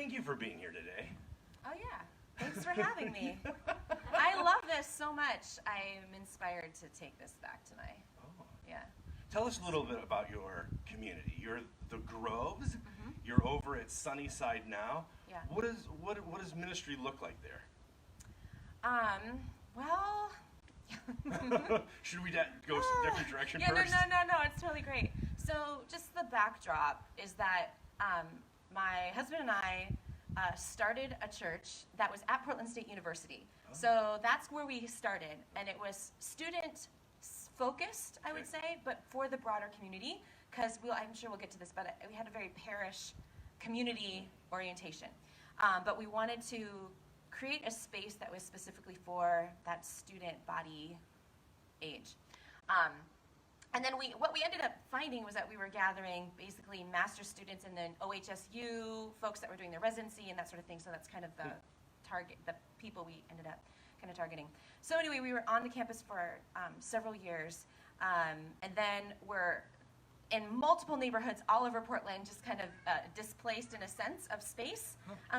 thank you for being here today. Oh yeah, thanks for having me. I love this so much. I'm inspired to take this back to my, yeah. Tell us a little bit about your community. You're the Groves. You're over at Sunnyside now. Yeah. What does ministry look like there? Well. Should we go a different direction yeah, first? No, it's totally great. So just the backdrop is that my husband and I started a church that was at Portland State University. Oh. So that's where we started, and it was student focused, I would say, but for the broader community, because I'm sure we'll get to this, but we had a very parish community orientation. But we wanted to create a space that was specifically for that student body age. And then what we ended up finding was that we were gathering basically master's students and then OHSU folks that were doing their residency and that sort of thing. So that's kind of the target, the people we ended up kind of targeting. So anyway, we were on the campus for several years, and then we're in multiple neighborhoods all over Portland, just kind of displaced in a sense of space.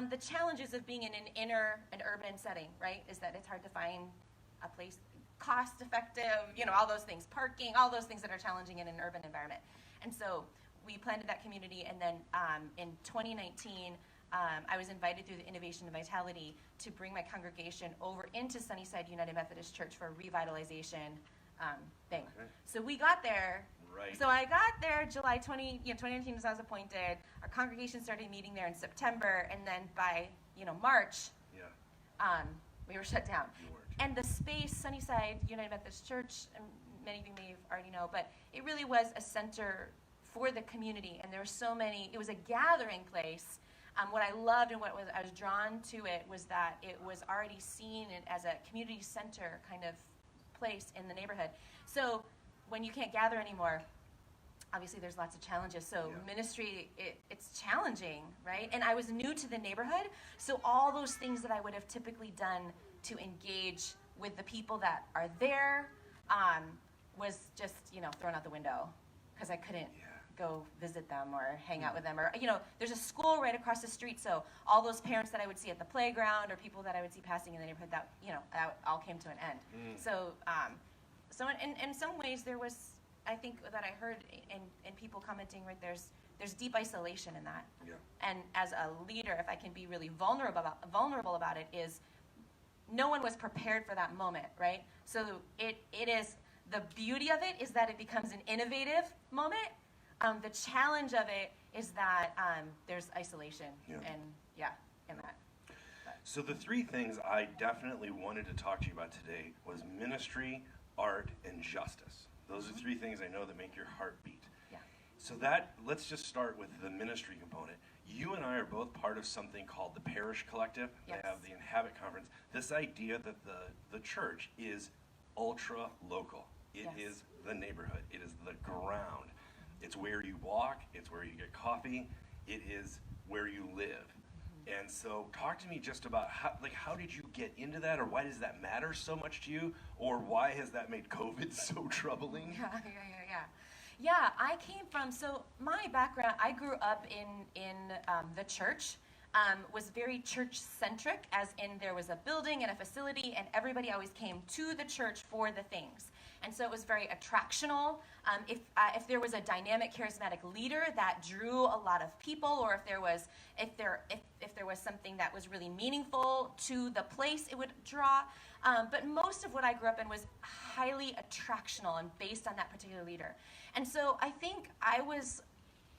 The challenges of being in an urban setting, right, is that it's hard to find a place cost-effective, all those things, parking, all those things that are challenging in an urban environment. And so we planted that community, and then in 2019, I was invited through the Innovation and Vitality to bring my congregation over into Sunnyside United Methodist Church for a revitalization thing. Okay. So we got there. Right. So I got there July 2019 as I was appointed. Our congregation started meeting there in September, and then by March, we were shut down. And the space, Sunnyside United Methodist Church, and many of you may already know, but it really was a center for the community, and there were so many. It was a gathering place. What I loved and I was drawn to it was that it was already seen as a community center kind of place in the neighborhood. So when you can't gather anymore, obviously there's lots of challenges. So ministry, it's challenging, right? And I was new to the neighborhood, so all those things that I would have typically done to engage with the people that are there was just, thrown out the window because I couldn't go visit them or hang out with them. Or, there's a school right across the street, so all those parents that I would see at the playground or people that I would see passing in the neighborhood, that all came to an end. So in some ways there was, I think that I heard in people commenting, right, there's deep isolation in that. Yeah. And as a leader, if I can be really vulnerable about it, is no one was prepared for that moment, right? So it is, the beauty of it is that it becomes an innovative moment. The challenge of it is that there's isolation in that. But. So the three things I definitely wanted to talk to you about today was ministry, art, and justice. Those are three things I know that make your heart beat. Yeah. So let's just start with the ministry component. You and I are both part of something called the Parish Collective. Yes. They have the Inhabit Conference. This idea that the church is ultra local. It is the neighborhood. It is the ground. It's where you walk. It's where you get coffee. It is where you live. And so talk to me just about how did you get into that, or why does that matter so much to you, or why has that made COVID so troubling? Yeah, I came from, so my background, I grew up in the church, was very church-centric, as in there was a building and a facility, and everybody always came to the church for the things. And so it was very attractional. If there was a dynamic, charismatic leader that drew a lot of people, or if there was something that was really meaningful to the place, it would draw. But most of what I grew up in was highly attractional and based on that particular leader. And so I think I was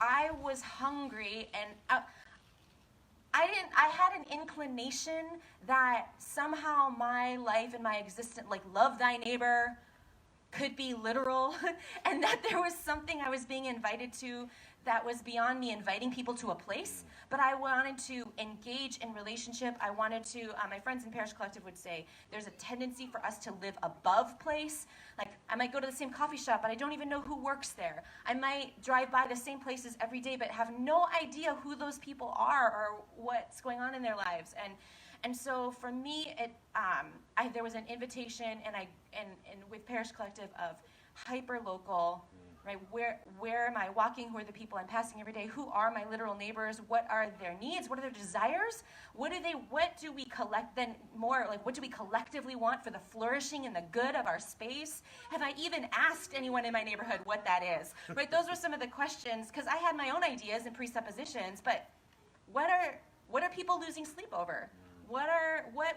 hungry, and I had an inclination that somehow my life and my existence, like love thy neighbor, could be literal, and that there was something I was being invited to that was beyond me inviting people to a place, but I wanted to engage in relationship. I wanted to, my friends in Parish Collective would say, there's a tendency for us to live above place. Like, I might go to the same coffee shop, but I don't even know who works there. I might drive by the same places every day, but have no idea who those people are or what's going on in their lives. And so for me, there was an invitation, and with Parish Collective, of hyper local, right? Where am I walking? Who are the people I'm passing every day? Who are my literal neighbors? What are their needs? What are their desires? What do we collectively want for the flourishing and the good of our space? Have I even asked anyone in my neighborhood what that is? Right? Those were some of the questions, because I had my own ideas and presuppositions, but what are people losing sleep over? What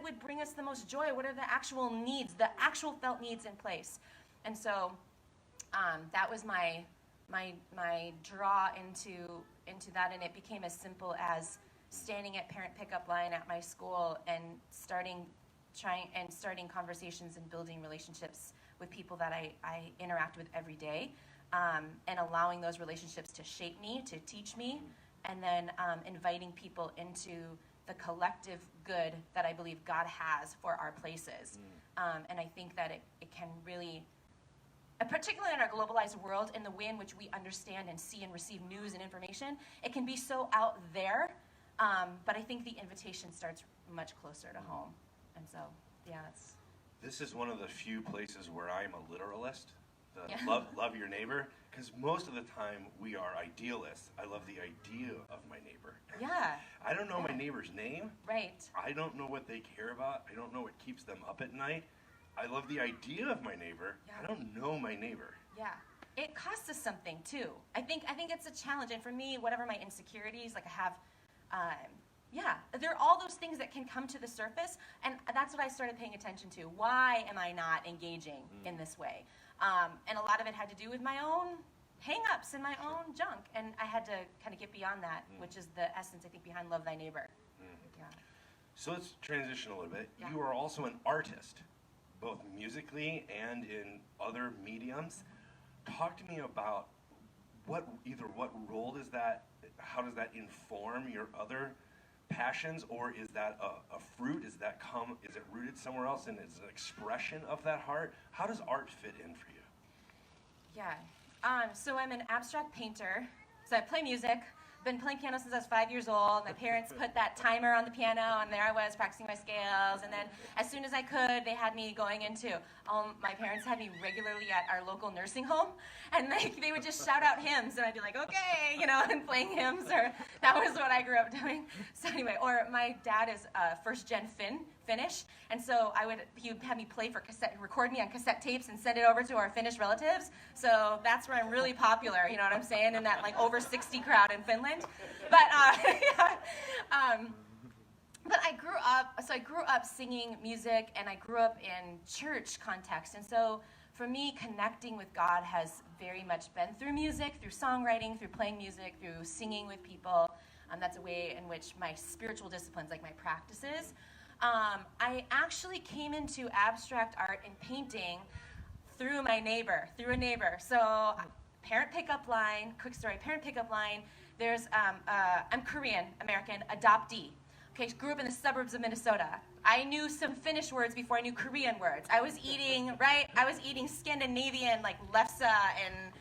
would bring us the most joy? What are the actual needs, the actual felt needs in place? And so that was my draw into that, and it became as simple as standing at parent pickup line at my school and starting conversations and building relationships with people that I interact with every day, and allowing those relationships to shape me, to teach me, and then inviting people into the collective good that I believe God has for our places. And I think that it can really, particularly in our globalized world, in the way in which we understand and see and receive news and information, it can be so out there, but I think the invitation starts much closer to home. And so, yeah, This is one of the few places where I'm a literalist. Love your neighbor, because most of the time we are idealists. I love the idea of my neighbor. Yeah. I don't know my neighbor's name. Right. I don't know what they care about. I don't know what keeps them up at night. I love the idea of my neighbor. Yeah. I don't know my neighbor. Yeah. It costs us something too. I think it's a challenge, and for me, whatever my insecurities, like I have, there are all those things that can come to the surface, and that's what I started paying attention to. Why am I not engaging in this way? And a lot of it had to do with my own hang-ups and my own junk, and I had to kind of get beyond that, which is the essence, I think, behind Love Thy Neighbor. Yeah. So let's transition a little bit. Yeah. You are also an artist, both musically and in other mediums. Talk to me about what role is that, how does that inform your other passions, or is that a fruit? Is it rooted somewhere else and is an expression of that heart? How does art fit in for you? Yeah. So I'm an abstract painter. So I play music. Been playing piano since I was 5 years old. My parents put that timer on the piano, and there I was practicing my scales. And then as soon as I could, they had me going into, my parents had me regularly at our local nursing home, and they would just shout out hymns, and I'd be like, okay, and playing hymns, or that was what I grew up doing. So anyway, or my dad is first-gen Finnish, and so he would have me record me on cassette tapes and send it over to our Finnish relatives. So that's where I'm really popular, you know what I'm saying, in that like over 60 crowd in Finland. But but I grew up singing music, and I grew up in church context, and so for me, connecting with God has very much been through music, through songwriting, through playing music, through singing with people. That's a way in which my spiritual disciplines, like my practices. I actually came into abstract art and painting through a neighbor. So parent pickup line, quick story, parent pickup line, there's, I'm Korean American, adoptee. Okay, grew up in the suburbs of Minnesota. I knew some Finnish words before I knew Korean words. I was eating Scandinavian, like lefse and,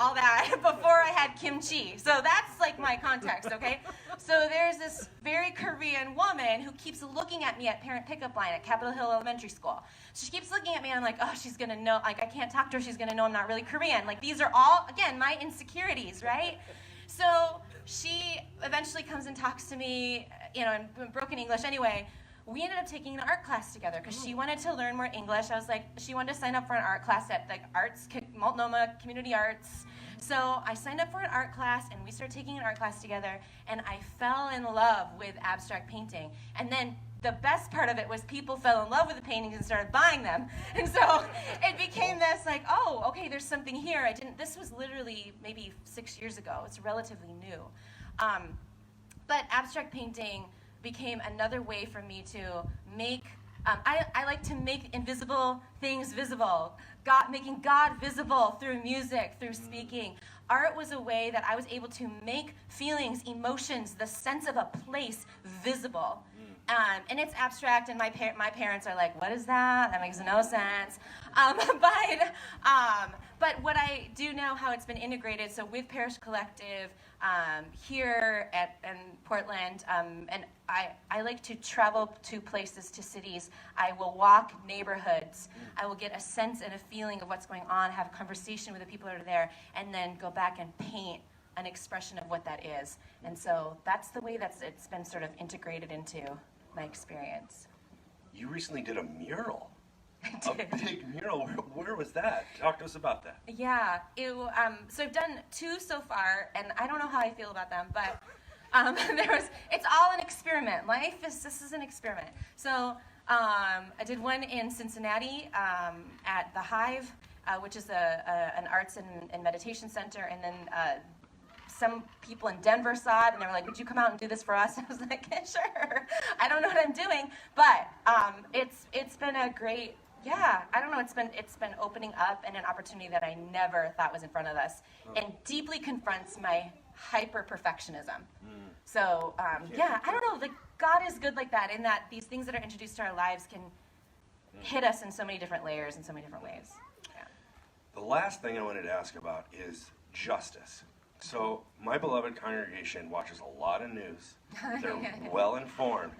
all that before I had kimchi. So that's like my context, okay? So there's this very Korean woman who keeps looking at me at parent pickup line at Capitol Hill Elementary School. She keeps looking at me, and I'm like, oh, she's gonna know, like I can't talk to her, she's gonna know I'm not really Korean. Like these are all, again, my insecurities, right? So she eventually comes and talks to me, in broken English. Anyway, we ended up taking an art class together because she wanted to learn more English. I was like, she wanted to sign up for an art class at Multnomah Community Arts. So I signed up for an art class, and we started taking an art class together, and I fell in love with abstract painting. And then the best part of it was people fell in love with the paintings and started buying them. And so it became this like, oh, okay, there's something here. This was literally maybe 6 years ago. It's relatively new. But abstract painting became another way for me to make, I like to make invisible things visible. Making God visible through music, through speaking. Art was a way that I was able to make feelings, emotions, the sense of a place visible. And it's abstract, and my parents are like, what is that? That makes no sense. But what I do know, how it's been integrated, so with Parish Collective here in Portland, and I like to travel to places, to cities. I will walk neighborhoods. I will get a sense and a feeling of what's going on, have a conversation with the people that are there, and then go back and paint an expression of what that is. And so that's the way it's been sort of integrated into my experience. You recently did a mural. I did. A big mural. Where was that? Talk to us about that. Yeah. So I've done 2 so far, and I don't know how I feel about them, but it's all an experiment. This is an experiment. So I did one in Cincinnati at the Hive, which is an arts and meditation center, and then some people in Denver saw it, and they were like, would you come out and do this for us? And I was like, yeah, sure. I don't know what I'm doing, but it's been a great, I don't know, it's been opening up and an opportunity that I never thought was in front of us, and deeply confronts my hyper-perfectionism. So, I don't know, like, God is good like that, in that these things that are introduced to our lives can hit us in so many different layers, in so many different ways. Yeah. The last thing I wanted to ask about is justice. So my beloved congregation watches a lot of news. They're well informed,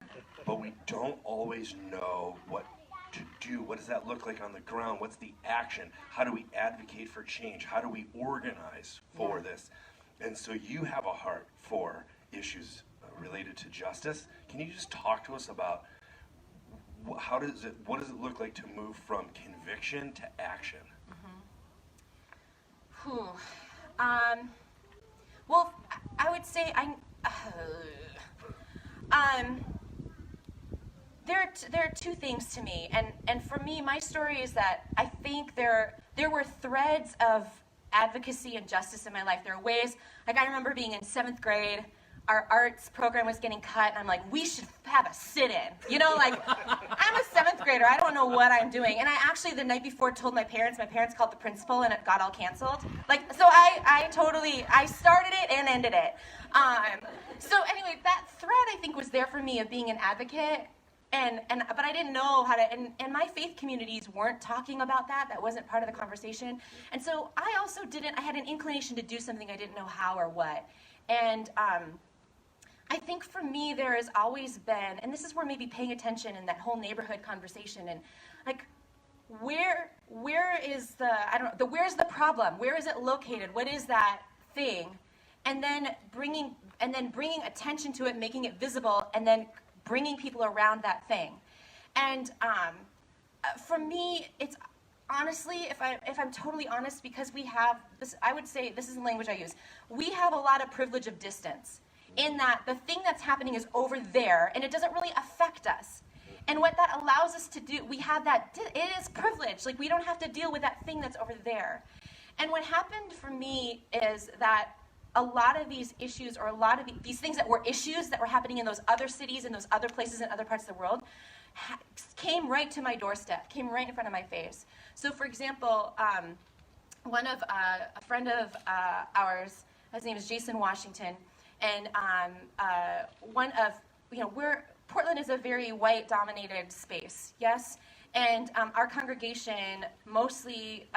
but we don't always know what to do. What does that look like on the ground? What's the action? How do we advocate for change? How do we organize for this? And so you have a heart for issues related to justice. Can you just talk to us about what does it look like to move from conviction to action? Well, I would say there are 2 things to me, and for me, my story is that I think there were threads of advocacy and justice in my life. There are ways, like I remember being in 7th grade, our arts program was getting cut, and I'm like, we should have a sit-in. You know, like, I'm a 7th grader, I don't know what I'm doing. And I actually, the night before, told my parents called the principal, and it got all canceled. Like, so I started it and ended it. So anyway, that thread, I think, was there for me of being an advocate, but I didn't know how to, and my faith communities weren't talking about that. That wasn't part of the conversation. And so I had an inclination to do something, I didn't know how or what. And I think for me, there has always been, and this is where maybe paying attention in that whole neighborhood conversation, and like, where is where's the problem? Where is it located? What is that thing? And then bringing attention to it, making it visible, and then bringing people around that thing. And for me, it's honestly, if I'm totally honest, because we have this, I would say, this is the language I use, we have a lot of privilege of distance, in that the thing that's happening is over there, and it doesn't really affect us. And what that allows us to do, we have that, it is privilege. Like, we don't have to deal with that thing that's over there. And what happened for me is that a lot of these issues, or a lot of these things that were issues that were happening in those other cities, in those other places, in other parts of the world, came right to my doorstep, came right in front of my face. So, for example, a friend of ours, his name is Jason Washington, and Portland is a very white-dominated space, yes? And our congregation, mostly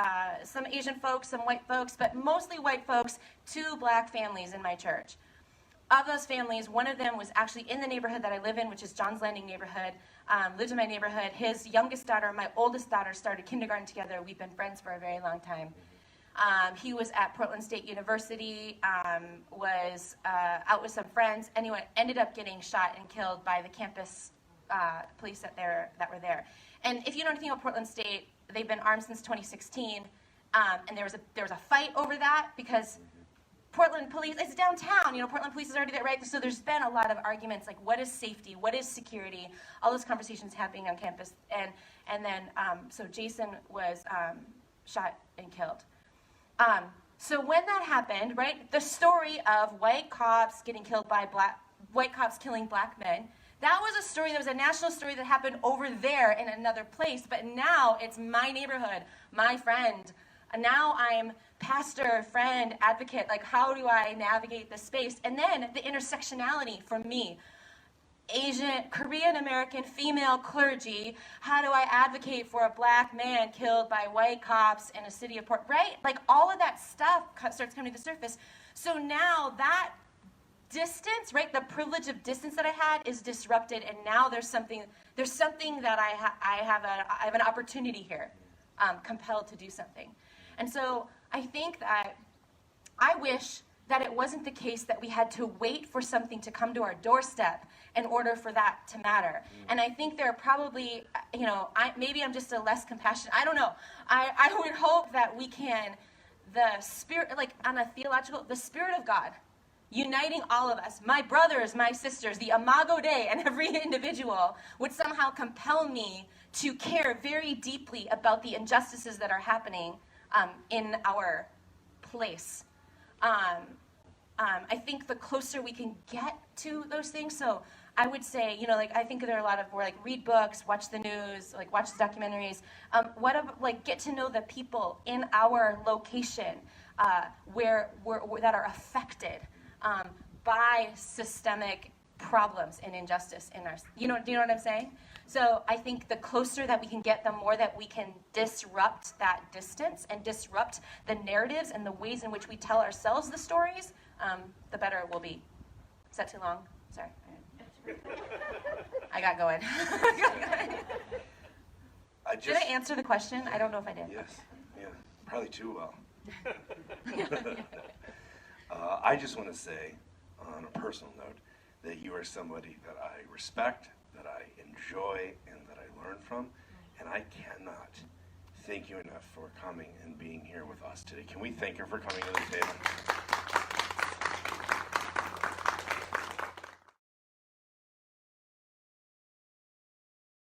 some Asian folks, some white folks, but mostly white folks, 2 black families in my church. Of those families, one of them was actually in the neighborhood that I live in, which is John's Landing neighborhood, lived in my neighborhood. His youngest daughter and my oldest daughter started kindergarten together. We've been friends for a very long time. He was at Portland State University, was out with some friends, anyway, ended up getting shot and killed by the campus police that were there. And if you know anything about Portland State, they've been armed since 2016, and there was a fight over that, because Portland police, it's downtown, Portland police is already there, right? So there's been a lot of arguments, like, what is safety, what is security, all those conversations happening on campus, and then so Jason was shot and killed. So when that happened, right, the story of white cops getting killed by white cops killing black men, that was a story, that was a national story that happened over there in another place, but now it's my neighborhood, my friend. And now I'm pastor, friend, advocate, like, how do I navigate this space? And then the intersectionality for me. Asian, Korean American, female clergy, how do I advocate for a black man killed by white cops in a city of Portland, right? Like, all of that stuff starts coming to the surface. So now that distance, right? The privilege of distance that I had is disrupted, and now there's something that I have an opportunity here, compelled to do something. And so I think that I wish that it wasn't the case that we had to wait for something to come to our doorstep in order for that to matter. And I think there are probably, maybe I'm just a less compassionate, I don't know. I would hope that we can, the Spirit, like on a theological, the Spirit of God, uniting all of us, my brothers, my sisters, the Imago Dei, and every individual would somehow compel me to care very deeply about the injustices that are happening in our place. I think the closer we can get to those things, so I would say, I think there are a lot of more read books, watch the news, watch the documentaries. Get to know the people in our location where that are affected by systemic problems and injustice in our. Do you know what I'm saying? So I think the closer that we can get, the more that we can disrupt that distance and disrupt the narratives and the ways in which we tell ourselves the stories, the better it will be. Is that too long? Sorry. I got going. Did I answer the question? I don't know if I did. Yes. Yeah. Probably too well. I just want to say, on a personal note, that you are somebody that I respect, that I enjoy, and that I learn from, and I cannot thank you enough for coming and being here with us today. Can we thank her for coming to the table?